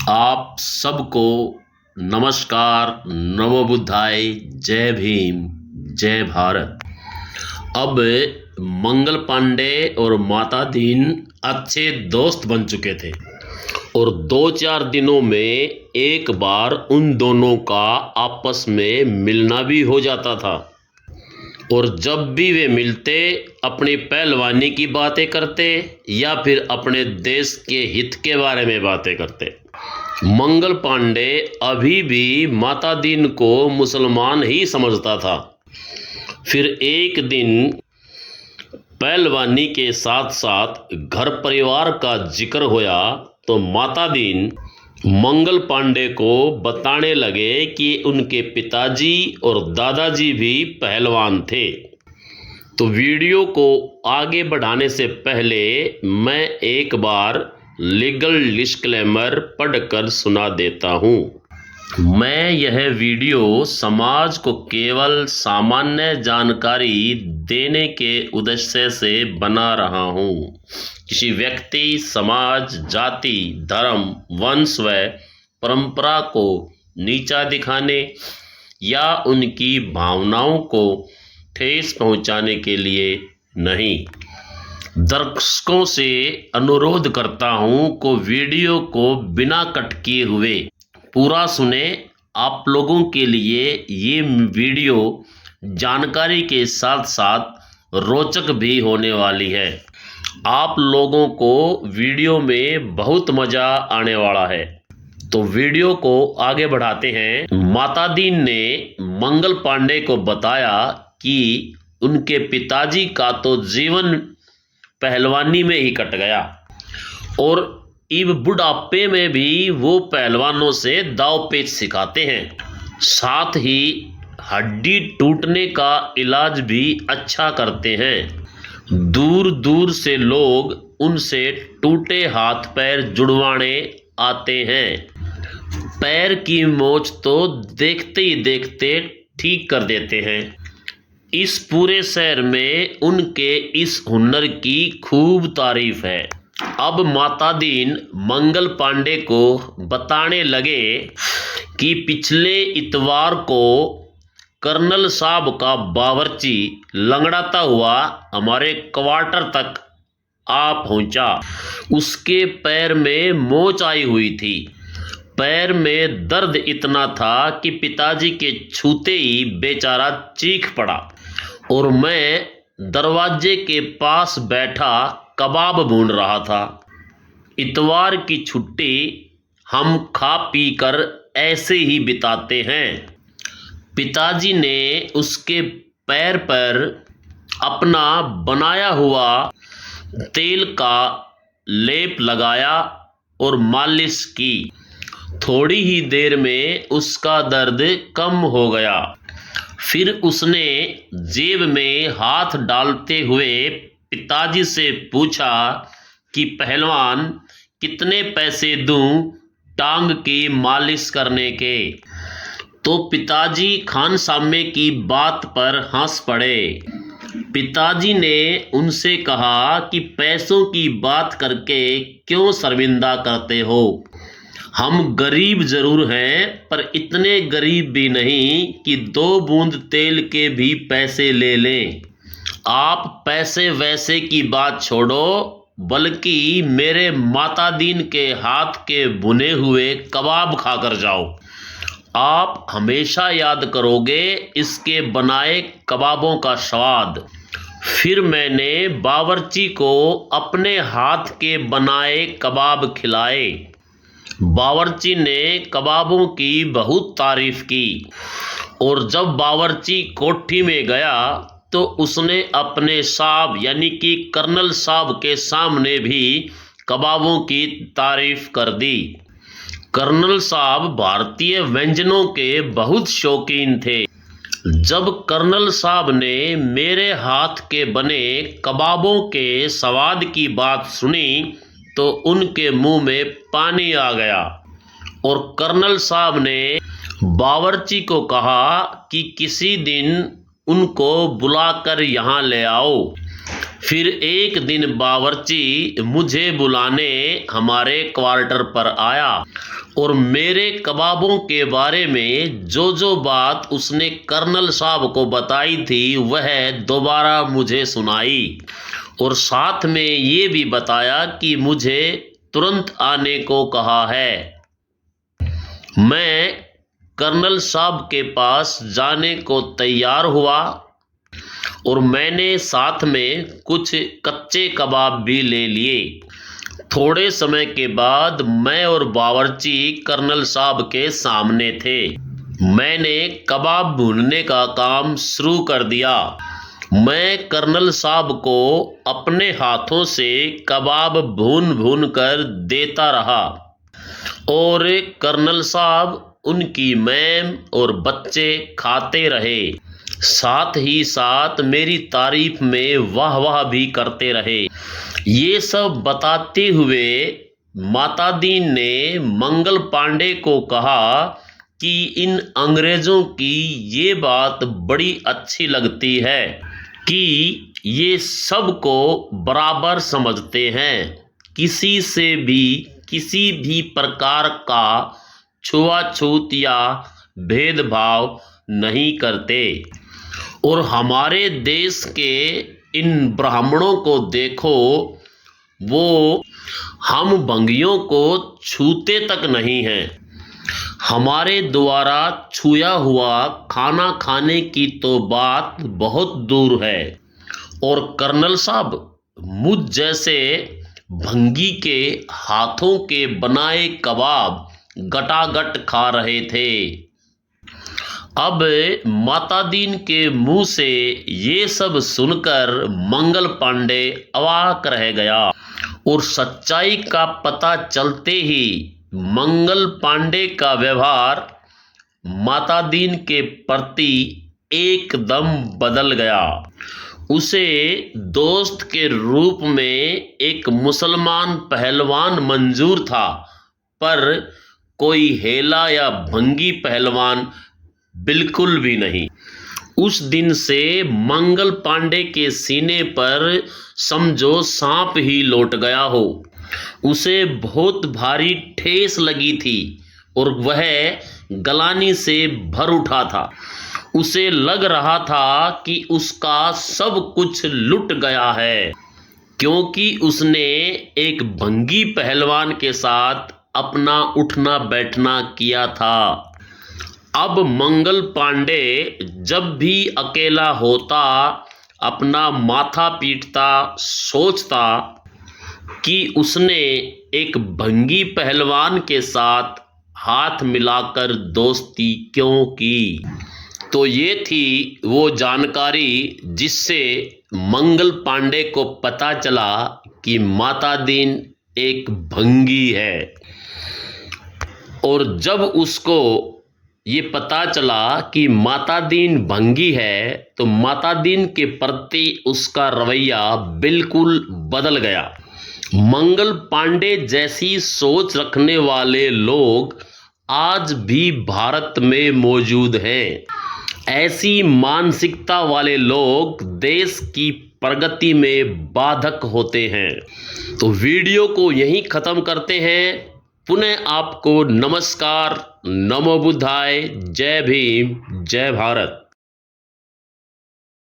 आप सबको नमस्कार, नमो बुद्धाय, जय भीम, जय भारत। अब मंगल पांडे और माता दीन अच्छे दोस्त बन चुके थे और 2-4 दिनों में एक बार उन दोनों का आपस में मिलना भी हो जाता था। और जब भी वे मिलते अपनी पहलवानी की बातें करते या फिर अपने देश के हित के बारे में बातें करते। मंगल पांडे अभी भी माता दीन को मुसलमान ही समझता था। फिर एक दिन पहलवानी के साथ साथ घर परिवार का जिक्र होया तो माता दीन मंगल पांडे को बताने लगे कि उनके पिताजी और दादाजी भी पहलवान थे। तो वीडियो को आगे बढ़ाने से पहले मैं एक बार लीगल डिस्क्लेमर पढ़कर सुना देता हूँ। मैं यह वीडियो समाज को केवल सामान्य जानकारी देने के उद्देश्य से बना रहा हूँ। किसी व्यक्ति, समाज, जाति, धर्म, वंश व परंपरा को नीचा दिखाने या उनकी भावनाओं को ठेस पहुंचाने के लिए नहीं। दर्शकों से अनुरोध करता हूं कि वीडियो को बिना कट किए हुए पूरा सुने। आप लोगों के लिए ये वीडियो जानकारी के साथ साथ रोचक भी होने वाली है। आप लोगों को वीडियो में बहुत मज़ा आने वाला है। तो वीडियो को आगे बढ़ाते हैं। माता दीन ने मंगल पांडे को बताया कि उनके पिताजी का तो जीवन पहलवानी में ही कट गया और इब बुढ़ापे में भी वो पहलवानों से दांव पेच सिखाते हैं। साथ ही हड्डी टूटने का इलाज भी अच्छा करते हैं। दूर दूर से लोग उनसे टूटे हाथ पैर जुड़वाने आते हैं। पैर की मोच तो देखते ही देखते ठीक कर देते हैं। इस पूरे शहर में उनके इस हुनर की खूब तारीफ है। अब माता दीन मंगल पांडे को बताने लगे कि पिछले इतवार को कर्नल साहब का बावर्ची लंगड़ाता हुआ हमारे क्वार्टर तक आ पहुंचा। उसके पैर में मोच आई हुई थी। पैर में दर्द इतना था कि पिताजी के छूते ही बेचारा चीख पड़ा और मैं दरवाजे के पास बैठा कबाब भून रहा था। इतवार की छुट्टी हम खा पी कर ऐसे ही बिताते हैं। पिताजी ने उसके पैर पर अपना बनाया हुआ तेल का लेप लगाया और मालिश की। थोड़ी ही देर में उसका दर्द कम हो गया। फिर उसने जेब में हाथ डालते हुए पिताजी से पूछा कि पहलवान कितने पैसे दूं टांग की मालिश करने के। तो पिताजी खानसामे की बात पर हंस पड़े। पिताजी ने उनसे कहा कि पैसों की बात करके क्यों शर्मिंदा करते हो। हम गरीब जरूर हैं पर इतने गरीब भी नहीं कि 2 बूंद तेल के भी पैसे ले लें। आप पैसे वैसे की बात छोड़ो बल्कि मेरे माता दीन के हाथ के भुने हुए कबाब खाकर जाओ। आप हमेशा याद करोगे इसके बनाए कबाबों का स्वाद। फिर मैंने बावर्ची को अपने हाथ के बनाए कबाब खिलाए। बावर्ची ने कबाबों की बहुत तारीफ की और जब बावर्ची कोठी में गया तो उसने अपने साहब यानी कि कर्नल साहब के सामने भी कबाबों की तारीफ कर दी। कर्नल साहब भारतीय व्यंजनों के बहुत शौकीन थे। जब कर्नल साहब ने मेरे हाथ के बने कबाबों के स्वाद की बात सुनी तो उनके मुंह में पानी आ गया और कर्नल साहब ने बावर्ची को कहा कि किसी दिन उनको बुलाकर यहाँ ले आओ। फिर एक दिन बावर्ची मुझे बुलाने हमारे क्वार्टर पर आया और मेरे कबाबों के बारे में जो जो बात उसने कर्नल साहब को बताई थी वह दोबारा मुझे सुनाई, और साथ में ये भी बताया कि मुझे तुरंत आने को कहा है। मैं कर्नल साहब के पास जाने को तैयार हुआ और मैंने साथ में कुछ कच्चे कबाब भी ले लिए। थोड़े समय के बाद मैं और बावर्ची कर्नल साहब के सामने थे। मैंने कबाब भूनने का काम शुरू कर दिया। मैं कर्नल साहब को अपने हाथों से कबाब भून भून कर देता रहा और कर्नल साहब, उनकी मैम और बच्चे खाते रहे। साथ ही साथ मेरी तारीफ में वाह वाह भी करते रहे। ये सब बताते हुए माता दीन ने मंगल पांडे को कहा कि इन अंग्रेज़ों की ये बात बड़ी अच्छी लगती है कि ये सबको बराबर समझते हैं, किसी से भी किसी भी प्रकार का छुआछूत या भेदभाव नहीं करते। और हमारे देश के इन ब्राह्मणों को देखो, वो हम भंगियों को छूते तक नहीं हैं। हमारे द्वारा छुआ हुआ खाना खाने की तो बात बहुत दूर है। और कर्नल साहब मुझ जैसे भंगी के हाथों के बनाए कबाब गटागट खा रहे थे। अब माता दीन के मुंह से ये सब सुनकर मंगल पांडे अवाक रह गया, और सच्चाई का पता चलते ही मंगल पांडे का व्यवहार माता दीन के प्रति एकदम बदल गया। उसे दोस्त के रूप में एक मुसलमान पहलवान मंजूर था, पर कोई हेला या भंगी पहलवान बिल्कुल भी नहीं। उस दिन से मंगल पांडे के सीने पर समझो सांप ही लौट गया हो। उसे बहुत भारी ठेस लगी थी और वह गलानी से भर उठा था। उसे लग रहा था कि उसका सब कुछ लुट गया है, क्योंकि उसने एक भंगी पहलवान के साथ अपना उठना बैठना किया था। अब मंगल पांडे जब भी अकेला होता, अपना माथा पीटता, सोचता कि उसने एक भंगी पहलवान के साथ हाथ मिलाकर दोस्ती क्यों की। तो ये थी वो जानकारी जिससे मंगल पांडे को पता चला कि माता दीन एक भंगी है। और जब उसको ये पता चला कि माता दीन भंगी है, तो माता दीन के प्रति उसका रवैया बिल्कुल बदल गया। मंगल पांडे जैसी सोच रखने वाले लोग आज भी भारत में मौजूद हैं। ऐसी मानसिकता वाले लोग देश की प्रगति में बाधक होते हैं। तो वीडियो को यहीं ख़त्म करते हैं। पुनः आपको नमस्कार, नमो बुद्धाय, जय भीम, जय भारत।